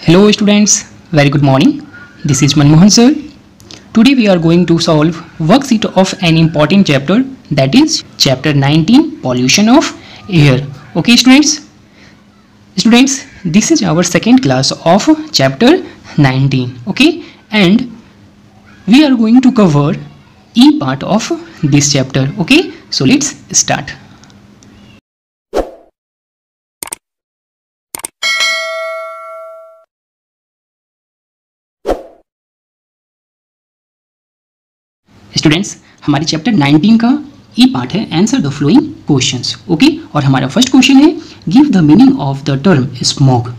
Hello students, very good morning. This is Manmohan sir. Today we are going to solve worksheet of an important chapter, that is chapter 19, pollution of air. Okay students? Students, this is our second class of chapter 19. Okay, and we are going to cover E part of this chapter. Okay, so let's start. Students, हमारे chapter 19 का ई part है answer the flowing questions. Okay, और हमारा first question है give the meaning of the term smoke,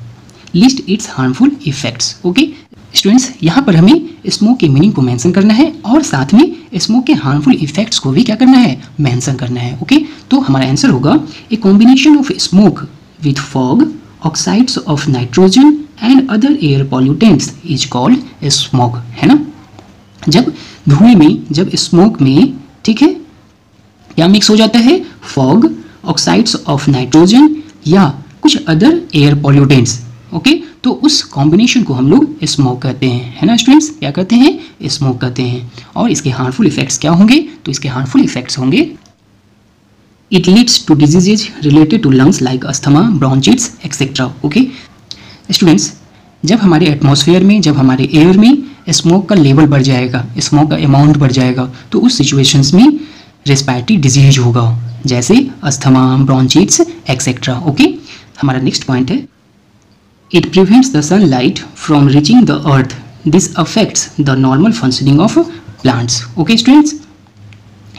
list it's harmful effects. Okay students, यहाँ पर हमें smoke के मीनिंग को मेंशन करना है और साथ में स्मोक के हार्मफुल इफेक्ट्स को भी क्या करना है, मेंशन करना है. ओके, तो हमारा आंसर होगा a combination of smoke with fog, oxides of nitrogen and other air pollutants is called smoke. है ना, जब धुएं में, जब स्मोक में, ठीक है, क्या मिक्स हो जाता है, फॉग, ऑक्साइड्स ऑफ नाइट्रोजन या कुछ अदर एयर पॉल्यूटेंट्स. ओके, तो उस कॉम्बिनेशन को हम लोग स्मोक कहते हैं. है ना स्टूडेंट्स, क्या कहते हैं, स्मोक कहते हैं. और इसके हार्मफुल इफेक्ट्स क्या होंगे, तो इसके हार्मफुल इफेक्ट्स होंगे it leads to diseases related to lungs like asthma, bronchitis etcetera. Okay students, जब हमारे एटमॉस्फेयर में, जब हमारे एयर में स्मोक का लेवल बढ़ जाएगा, स्मोक का अमाउंट बढ़ जाएगा, तो उस सिचुएशंस में रेस्पिरेटरी डिजीज होगा, जैसे अस्थमा, ब्रोंचिट्स एक्सेट्रा. ओके, हमारा नेक्स्ट पॉइंट है it prevents the sunlight from reaching the earth, this affects the normal functioning of plants. Okay students,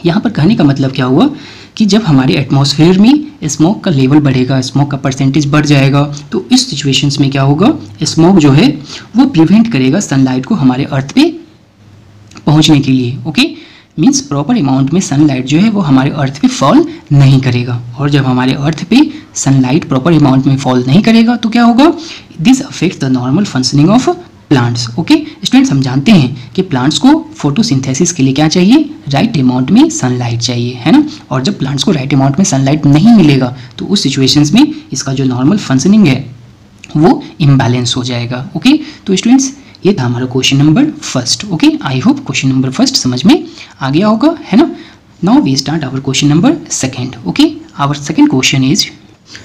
यहाँ पर कहने का मतलब क्या हुआ कि जब हमारे एटमॉस्फेयर में स्मोक का लेवल बढ़ेगा, स्मोक का परसेंटेज बढ़ जाएगा, तो इस सिचुएशंस में क्या होगा, स्मोक जो है वो प्रिवेंट करेगा सनलाइट को हमारे अर्थ पे पहुंचने के लिए. ओके, मींस प्रॉपर अमाउंट में सनलाइट जो है वो हमारे अर्थ पे फॉल नहीं करेगा. और जब हमारे अर्थ पे सनलाइट प्रॉपर अमाउंट में फॉल नहीं करेगा तो क्या होगा, this affects the normal functioning of plants. Okay students, हम जानते हैं कि प्लांट्स को फोटोसिंथेसिस के लिए क्या चाहिए, राइट अमाउंट में सनलाइट चाहिए. है ना, और जब प्लांट्स को राइट अमाउंट में सनलाइट नहीं मिलेगा तो उस सिचुएशंस में इसका जो नॉर्मल फंक्शनिंग है वो इम्बैलेंस हो जाएगा. ओके, तो स्टूडेंट्स ये था हमारा question number first. Okay, I hope question number first समझ में आ गया होगा. है ना, now we start our question number second. Okay, our second question is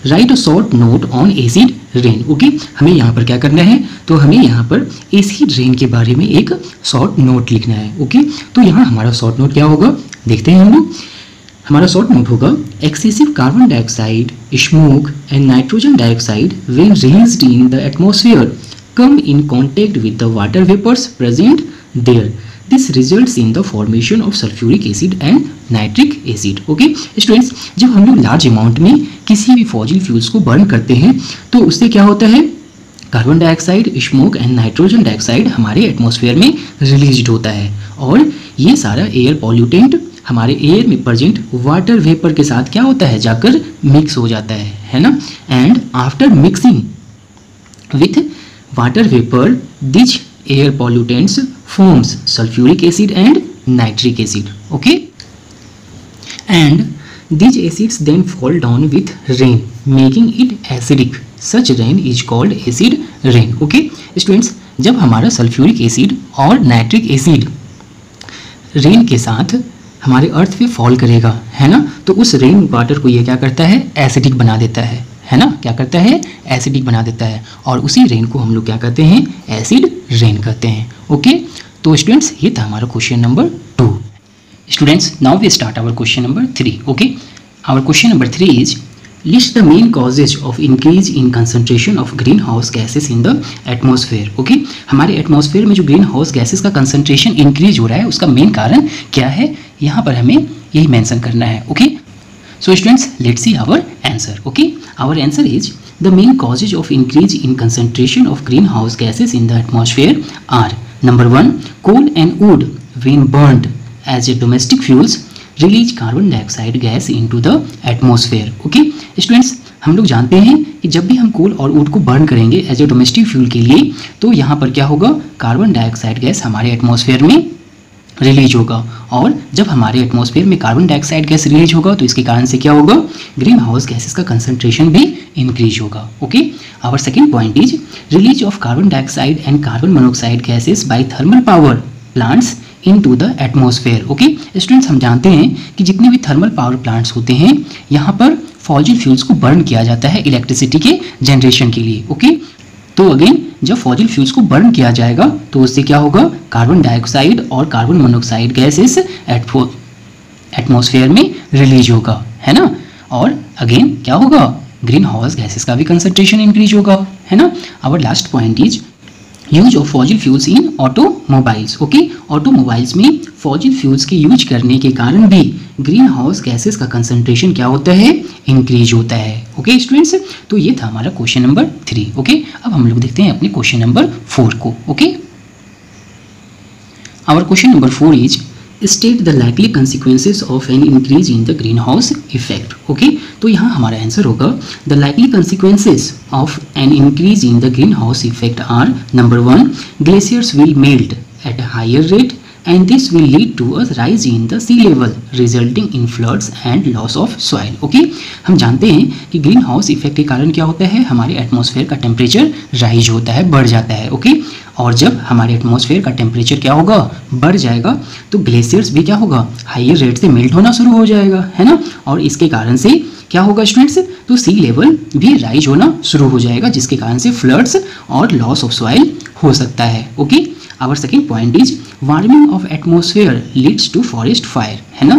write a short note on acid rain. Okay, हमें यहाँ पर क्या करना है, तो हमें यहाँ पर एसिड रेन के बारे में एक शॉर्ट नोट लिखना है. ओके, तो यहाँ हमारा शॉर्ट नोट क्या होगा, देखते हैं हम लोग. हमारा शॉर्ट नोट होगा excessive carbon dioxide, smoke and nitrogen dioxide when released in the atmosphere come in contact with the water vapors present there. This results in the formation of sulfuric acid and nitric acid. Okay students, जब हम लोग large amount में किसी भी fossil fuels को burn करते हैं तो उससे क्या होता है, carbon dioxide, smoke and nitrogen dioxide हमारे एटमॉस्फेयर में रिलीज होता है और ये सारा एयर पॉल्यूटेंट हमारे एयर में प्रेजेंट वाटर वेपर के साथ क्या होता है, जाकर मिक्स हो जाता है ना. And after mixing with water vapor, these air pollutants forms sulfuric acid and nitric acid. Okay, and these acids then fall down with rain, making it acidic. Such rain is called acid rain. Okay students, जब हमारा sulphuric acid और nitric acid rain के साथ हमारे अर्थ पे fall करेगा, है ना, तो उस रेन वाटर को ये क्या करता है, एसिडिक बना देता है ना, क्या करता है, एसिडिक बना देता है. और उसी रेन को हम लोग क्या कहते हैं, एसिड रेन कहते हैं. ओके, तो स्टूडेंट्स ये था हमारा question number 2. Students, now we start our question number 3. Okay, our question number 3 is list the main causes of increase in concentration of greenhouse gases in the atmosphere. Okay, हमारे atmosphere में जो greenhouse gases का concentration increase हो रहा है उसका main कारण क्या है, यहाँ पर हमें यही मेंशन करना है. Okay, so students, let's see our answer. Okay, our answer is the main causes of increase in concentration of greenhouse gases in the atmosphere are number 1, coal and wood when burned as a domestic fuels release carbon dioxide gas into the atmosphere. Okay students, हम लोग जानते हैं कि जब भी हम कोल और would को बर्न करेंगे एज ए डोमेस्टिक फ्यूल के लिए तो यहाँ पर क्या होगा, कार्बन डाइऑक्साइड गैस हमारे एटमॉस्फेयर में रिलीज होगा, और जब हमारे एटमॉस्फेयर में कार्बन डाइऑक्साइड गैस रिलीज होगा तो इसके कारण से क्या होगा, ग्रीन हाउस गैसेस का कंसंट्रेशन भी इंक्रीज होगा। Okay, our second point is release of carbon dioxide and carbon monoxide gases by thermal power plants into the atmosphere. Okay students, हम जानते हैं कि जितने भी थर्मल पावर प्लांट्स होते हैं यहाँ पर फॉसिल फ्यूल्स को बर्न किया जाता है इलेक्ट्रिसिटी के जनरेशन के लिए। ओके, तो अगेन जब फॉसिल फ्यूल्स को बर्न किया जाएगा तो उससे क्या होगा, कार्बन डाइऑक्साइड और कार्बन मोनोऑक्साइड गैसेस एटमॉस्फेयर में रिलीज होगा, है ना। और अगेन क्या होगा, ग्रीन हाउस गैसेस का भी कंसंट्रेशन इंक्रीज होगा, है ना। Our last point is use of fossil fuels in automobiles. Okay, automobiles में फॉसिल फ्यूल्स के यूज करने के कारण भी ग्रीन हाउस गैसेस का कंसंट्रेशन क्या होता है, इंक्रीज होता है। ओके स्टूडेंट्स, तो ये था हमारा क्वेश्चन नंबर 3। ओके, अब हम लोग देखते हैं अपने क्वेश्चन नंबर 4 को। Okay, our question number 4 is state the likely consequences of an increase in the greenhouse effect. Okay, तो यहाँ हमारा आंसर होगा the likely consequences of an increase in the greenhouse effect are number 1 glaciers will melt at a higher rate and this will lead to a rise in the sea level resulting in floods and loss of soil. Okay, हम जानते हैं कि green house effect के कारण क्या होता है, हमारे एटमॉस्फेयर का टेम्परेचर राइज होता है, बढ़ जाता है। ओके, और जब हमारे एटमॉस्फेयर का टेम्परेचर क्या होगा, बढ़ जाएगा, तो ग्लेशियर्स भी क्या होगा, हायर रेट से मेल्ट होना शुरू हो जाएगा, है ना। और इसके कारण से क्या होगा स्टूडेंट्स, तो सी लेवल भी राइज होना शुरू हो जाएगा, जिसके कारण से फ्लड्स और लॉस ऑफ सॉइल हो सकता है। Okay, our second point is warming of atmosphere leads to forest fire, है ना।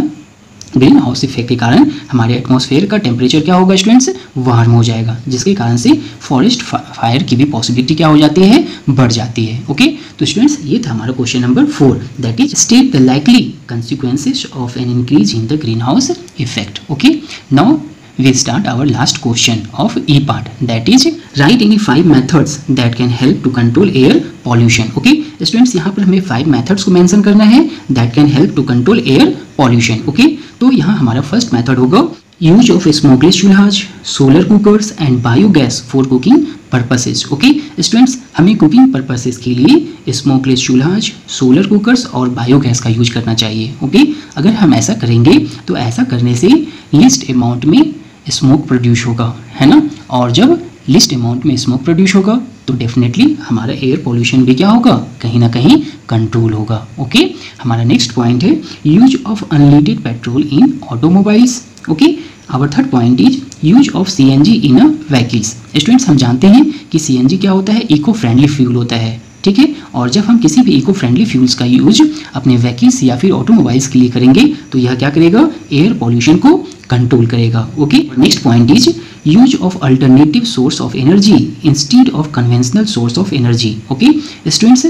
ग्रीन हाउस इफेक्ट के कारण हमारे एटमॉस्फेयर का टेम्परेचर क्या होगा स्टूडेंट्स, वार्म हो जाएगा, जिसके कारण से फॉरेस्ट फायर की भी पॉसिबिलिटी क्या हो जाती है, बढ़ जाती है। ओके, तो स्टूडेंट्स ये था हमारा question number 4, that is state the likely consequences of an increase in the greenhouse effect. Okay, now we start our last question of E part, that is write any 5 methods that can help to control air pollution. Okay students, यहाँ पर हमें 5 methods को mention करना है that can help to control air pollution. Okay, तो यहाँ हमारा first method होगा use of smokeless chulhas, solar cookers and biogas for cooking purposes. Okay students, हमें कुकिंग पर्पसेस के लिए स्मोकलेस चूल्हाज, सोलर कुकर्स और बायोगैस का यूज करना चाहिए। ओके, अगर हम ऐसा करेंगे तो ऐसा करने से लिस्ट अमाउंट में स्मोक प्रोड्यूस होगा, है ना। और जब लिस्ट अमाउंट में स्मोक प्रोड्यूस होगा तो डेफिनेटली हमारा एयर पोल्यूशन भी क्या होगा, कहीं ना कहीं कंट्रोल होगा। ओके, हमारा नेक्स्ट पॉइंट है use of unleaded petrol in automobiles. Okay, our third point is use of CNG in a vehicles. Students, हम जानते हैं कि सीएनजी क्या होता है, इको फ्रेंडली फ्यूल होता है, ठीक है। और जब हम किसी भी इको फ्रेंडली फ्यूल्स का यूज अपने व्हीकल्स या फिर ऑटोमोबाइल्स के लिए करेंगे तो यह क्या करेगा, एयर पोल्यूशन को कंट्रोल करेगा। Okay, next point is use of alternative source of energy instead of conventional source of energy. Okay students,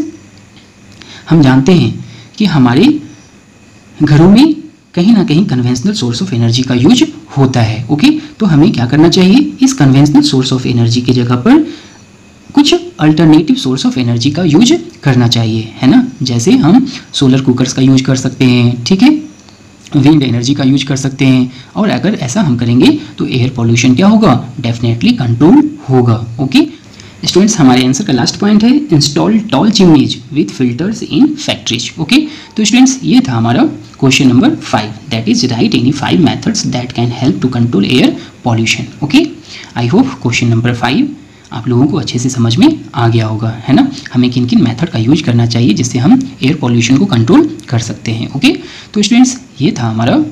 हम जानते हैं कि हमारे घरों में कहीं ना कहीं कन्वेंशनल सोर्स ऑफ एनर्जी का यूज होता है। ओके, तो हमें क्या करना चाहिए, इस कन्वेंशनल सोर्स ऑफ एनर्जी की जगह पर कुछ अल्टरनेटिव सोर्स ऑफ एनर्जी का यूज करना चाहिए, है ना। जैसे हम सोलर कुकर्स का यूज कर सकते हैं, ठीक है, विंड एनर्जी का यूज कर सकते हैं। और अगर ऐसा हम करेंगे तो एयर पोल्यूशन क्या होगा, डेफिनेटली कंट्रोल होगा। ओके स्टूडेंट्स, हमारे आंसर का लास्ट पॉइंट है install tall chimneys with filters in factories. Okay, तो स्टूडेंट्स ये था हमारा question number 5, that is write any 5 methods that can help to control air pollution. Okay, I hope question number 5 आप लोगों को अच्छे से समझ में आ गया होगा, है ना। हमें किन किन मेथड का यूज करना चाहिए जिससे हम एयर पोल्यूशन को कंट्रोल कर सकते हैं। ओके, तो स्टूडेंट्स ये था हमारा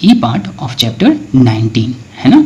ई पार्ट ऑफ चैप्टर 19, है ना।